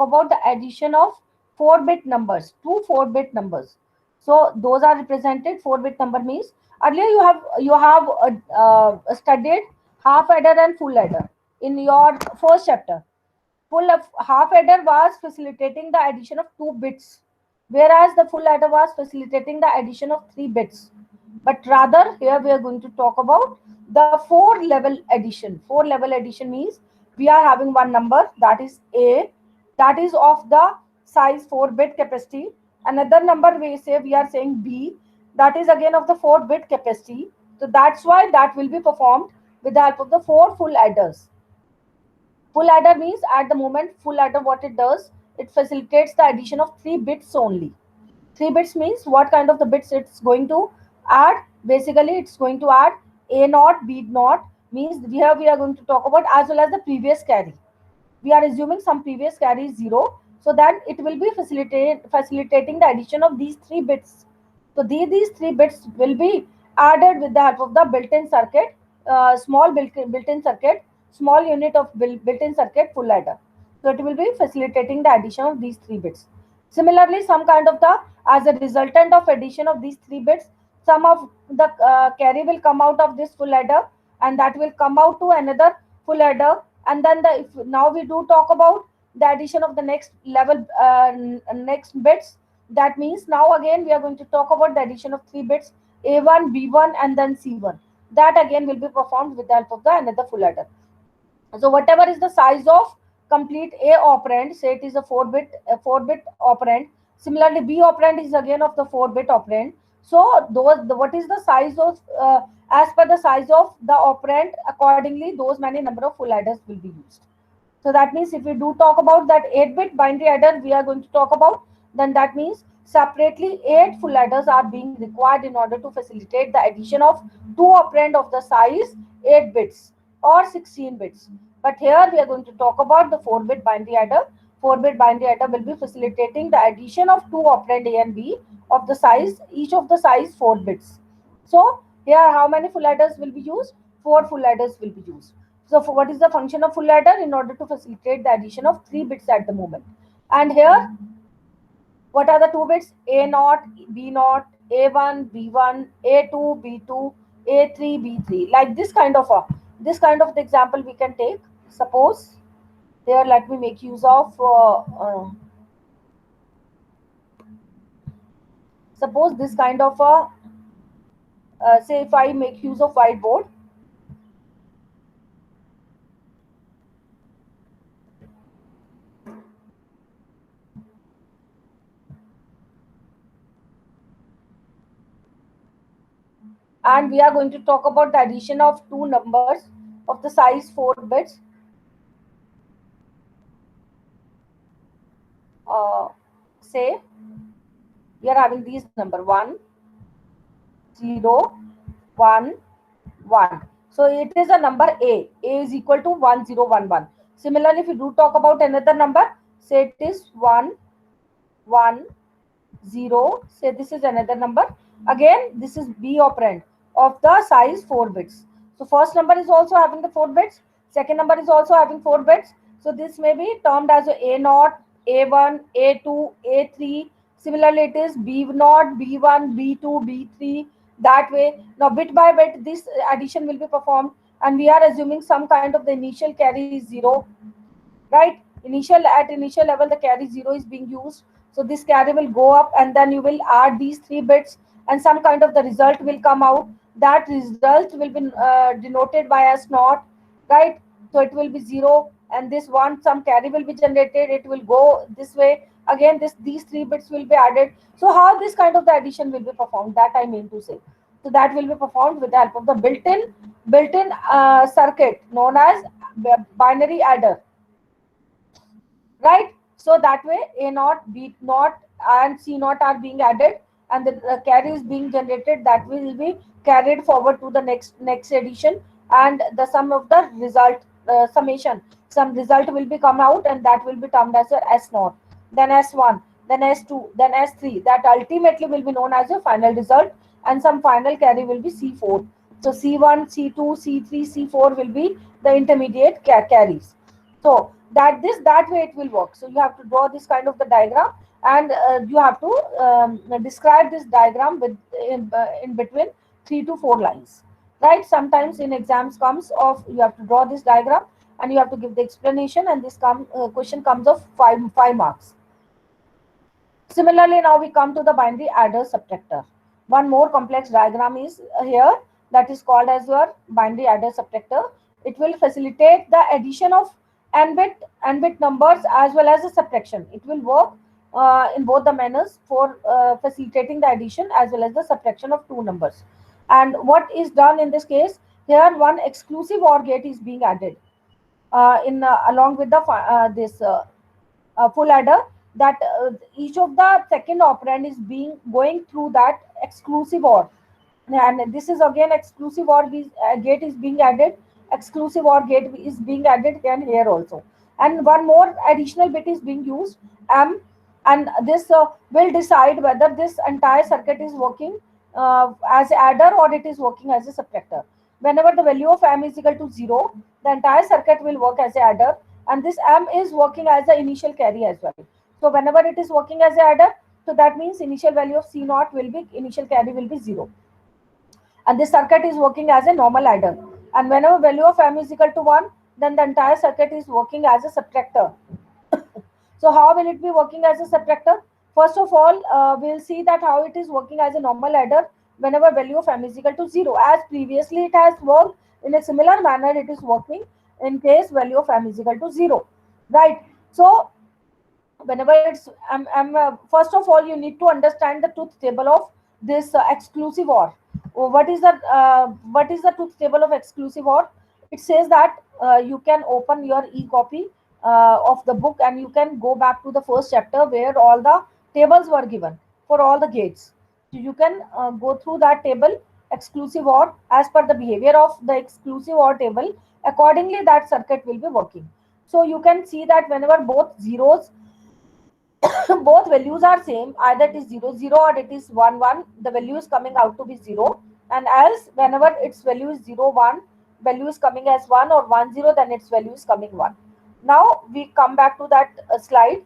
talk about the addition of 4-bit numbers, two 4-bit numbers. So those are represented. 4-bit number means earlier you have studied half adder and full adder in your first chapter. Full of half adder was facilitating the addition of 2 bits, whereas the full adder was facilitating the addition of 3 bits. But rather, here we are going to talk about the 4-level addition. 4-level addition means we are having one number, that is A, that is of the size 4-bit capacity. Another number we are saying B, that is again of the 4-bit capacity. So that's why that will be performed with the help of the 4 full adders. Full adder means at the moment full adder, what it does, it facilitates the addition of 3 bits only. 3 bits means what kind of the bits it's going to add. Basically, it's going to add A naught, B naught, means here we are going to talk about, as well as the previous carry. We are assuming some previous carry is 0, so that it will be facilitating the addition of these 3 bits. So these 3 bits will be added with the help of the built-in circuit, small built-in circuit, small unit of built-in circuit, full adder. So it will be facilitating the addition of these 3 bits. Similarly, some kind of the, as a resultant of addition of these 3 bits, some of the carry will come out of this full adder, and that will come out to another full adder. And then if now we do talk about the addition of the next level, next bits, that means now again we are going to talk about the addition of 3 bits, A1, B1, and then C1. That again will be performed with the help of the another full adder. So whatever is the size of complete A operand, say it is a 4-bit operand. Similarly, B operand is again of the 4-bit operand. So what is the size of, as per the size of the operand, accordingly those many number of full adders will be used. So that means if we do talk about that 8-bit binary adder we are going to talk about, then that means separately 8 full adders are being required in order to facilitate the addition of 2 operand of the size 8 bits or 16 bits. But here we are going to talk about the 4-bit binary adder. 4-bit binary adder will be facilitating the addition of 2 operand A and B of the size, each of the size 4 bits. So here how many full adders will be used? 4 full adders will be used. So what is the function of full adder? In order to facilitate the addition of 3 bits at the moment. And here, what are the 2 bits? A naught, B naught, A1, B1, A2, B2, A3, B3. Like this kind of the example we can take. Suppose here, let me make use of suppose this kind of a say if I make use of whiteboard. And we are going to talk about the addition of 2 numbers of the size 4 bits. Say we are having these number 1, 0, 1, 1. So it is a number A. A is equal to 1, 0, 1, 1. Similarly, if you do talk about another number, say it is 1, 1, 0. Say this is another number. Again, this is B operand of the size 4 bits. So first number is also having the 4 bits. Second number is also having 4 bits. So this may be termed as A naught, A1, A2, A3. Similarly, it is B naught, B1, B2, B3. That way, now bit by bit, this addition will be performed, and we are assuming some kind of the initial carry is 0, right? At initial level, the carry 0 is being used. So this carry will go up, and then you will add these 3 bits, and some kind of the result will come out. That result will be denoted by S naught, right? So it will be 0, and this one, some carry will be generated. It will go this way. Again, these 3 bits will be added. So how this kind of the addition will be performed? That I mean to say. So that will be performed with the help of the built-in circuit known as binary adder, right? So that way A naught, B naught, and C naught are being added, and the carry is being generated. That will be carried forward to the next edition, and the sum of the result, summation, some result will be come out, and that will be termed as a S naught, then S1, then S2, then S3. That ultimately will be known as a final result, and some final carry will be C4. So C1, C2, C3, C4 will be the intermediate carries. So that way it will work. So you have to draw this kind of the diagram, and you have to describe this diagram with in between 3 to 4 lines, right? Sometimes in exams comes of you have to draw this diagram and you have to give the explanation, and this question comes of 5 marks. Similarly, now we come to the binary adder subtractor. One more complex diagram is here, that is called as your binary adder subtractor. It will facilitate the addition of n-bit numbers as well as the subtraction. It will work in both the manners for facilitating the addition as well as the subtraction of two numbers. And what is done in this case? Here, one exclusive OR gate is being added in along with the this full adder, that each of the second operand is being going through that exclusive OR, and this is again exclusive OR gate is being added. Exclusive OR gate is being added here also, and one more additional bit is being used, m, and this will decide whether this entire circuit is working as adder or it is working as a subtractor. Whenever the value of m is equal to 0, the entire circuit will work as a adder, and this m is working as the initial carry as well. So whenever it is working as a adder, so that means initial value of C naught will be, initial carry will be 0. And this circuit is working as a normal adder. And whenever value of m is equal to 1, then the entire circuit is working as a subtractor. So how will it be working as a subtractor? First of all, we'll see that how it is working as a normal adder whenever value of m is equal to 0. As previously it has worked in a similar manner, it is working in case value of m is equal to 0. Right. So whenever it's first of all you need to understand the truth table of this exclusive OR. What is the truth table of exclusive OR? It says that you can open your e-copy of the book, and you can go back to the first chapter where all the tables were given for all the gates. So you can go through that table, exclusive OR, as per the behavior of the exclusive OR table. Accordingly, that circuit will be working. So you can see that whenever both zeros both values are same, either it is 0 0 or it is 1 1, the value is coming out to be 0, and else whenever its value is 0 1, value is coming as 1, or 1 0, then its value is coming 1. Now we come back to that slide.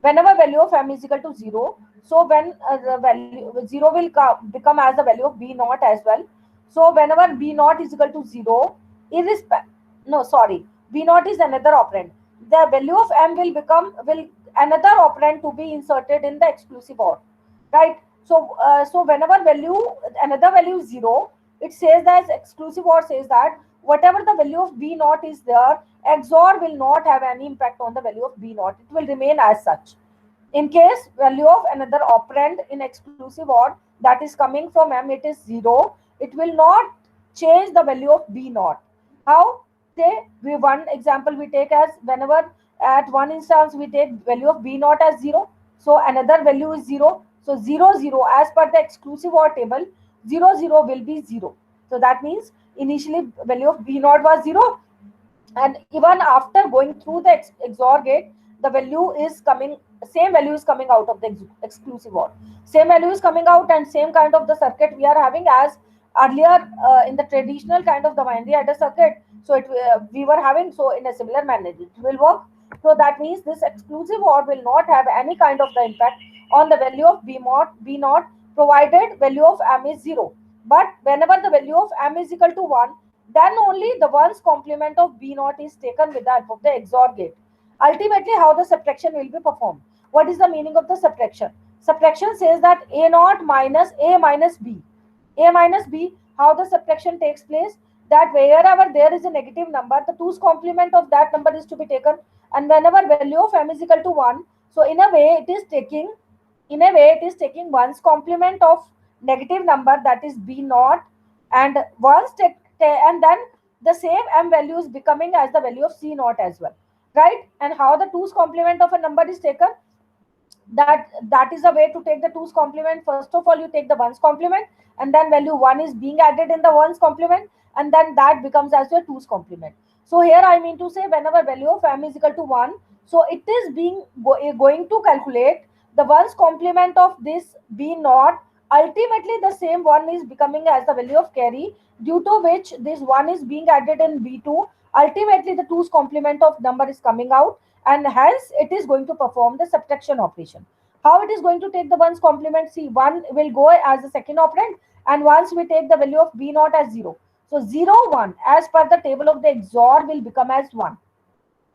Whenever value of m is equal to 0, so when the value 0 will become as the value of b naught as well. So whenever b naught is equal to 0, irrespective, no sorry, b naught is another operand, the value of m will another operand to be inserted in the exclusive OR, right? So whenever value another value is 0, it says that exclusive OR says that whatever the value of b naught is there, XOR will not have any impact on the value of b naught. It will remain as such. In case value of another operand in exclusive OR that is coming from m, it is 0, it will not change the value of b naught. How? Say one example we take as whenever at one instance we take value of b naught as 0, so another value is 0. So 0 0 as per the exclusive OR table, 0 0 will be 0. So that means initially value of b naught was 0, and even after going through the XOR gate, the value is coming, same value is coming out of the exclusive OR. Same value is coming out, and same kind of the circuit we are having as earlier in the traditional kind of the binary adder circuit. So we were having, so in a similar manner it will work. So that means this exclusive OR will not have any kind of the impact on the value of b naught, provided value of m is 0. But whenever the value of m is equal to 1, then only the ones complement of b naught is taken with the help of the XOR gate. Ultimately, how the subtraction will be performed? What is the meaning of the subtraction? Subtraction says that a naught minus a minus b. A minus b, how the subtraction takes place? That wherever there is a negative number, the 2's complement of that number is to be taken. And whenever value of m is equal to 1, so in a way it is taking 1's complement of negative number, that is b naught, and once and then the same m value is becoming as the value of c naught as well, right? And how the 2's complement of a number is taken? That is a way to take the 2's complement. First of all, you take the 1's complement, and then value 1 is being added in the 1's complement, and then that becomes as your 2's complement. So here I mean to say, whenever value of m is equal to 1, so it is going to calculate the 1's complement of this b naught. Ultimately the same one is becoming as the value of carry, due to which this one is being added in b2. ultimately the 2's complement of number is coming out, and hence it is going to perform the subtraction operation. How it is going to take the 1's complement? See, 1 will go as the second operand, and once we take the value of b naught as 0, so 0 1 as per the table of the XOR will become as 1.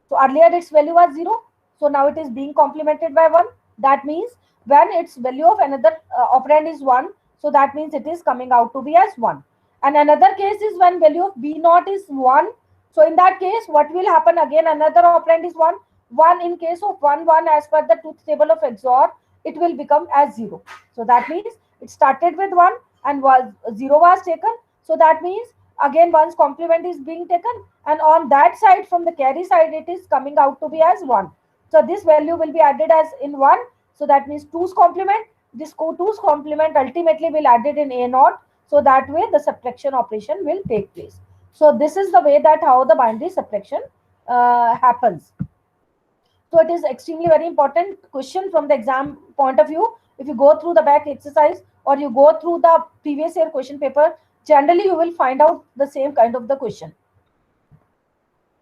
So earlier its value was 0. So now it is being complemented by 1. That means when its value of another operand is 1, so that means it is coming out to be as 1. And another case is when value of b naught is 1. So in that case, what will happen again? Another operand is 1. 1 in case of 1, 1 as per the truth table of XOR, it will become as 0. So that means it started with 1 and was 0 was taken. So that means again one's complement is being taken, and on that side from the carry side it is coming out to be as 1. So this value will be added as in 1. So that means 2's complement. This 2's complement ultimately will added in a naught. So that way the subtraction operation will take place. So this is the way that how the binary subtraction happens. So it is extremely very important question from the exam point of view. If you go through the back exercise or you go through the previous year question paper, generally you will find out the same kind of the question.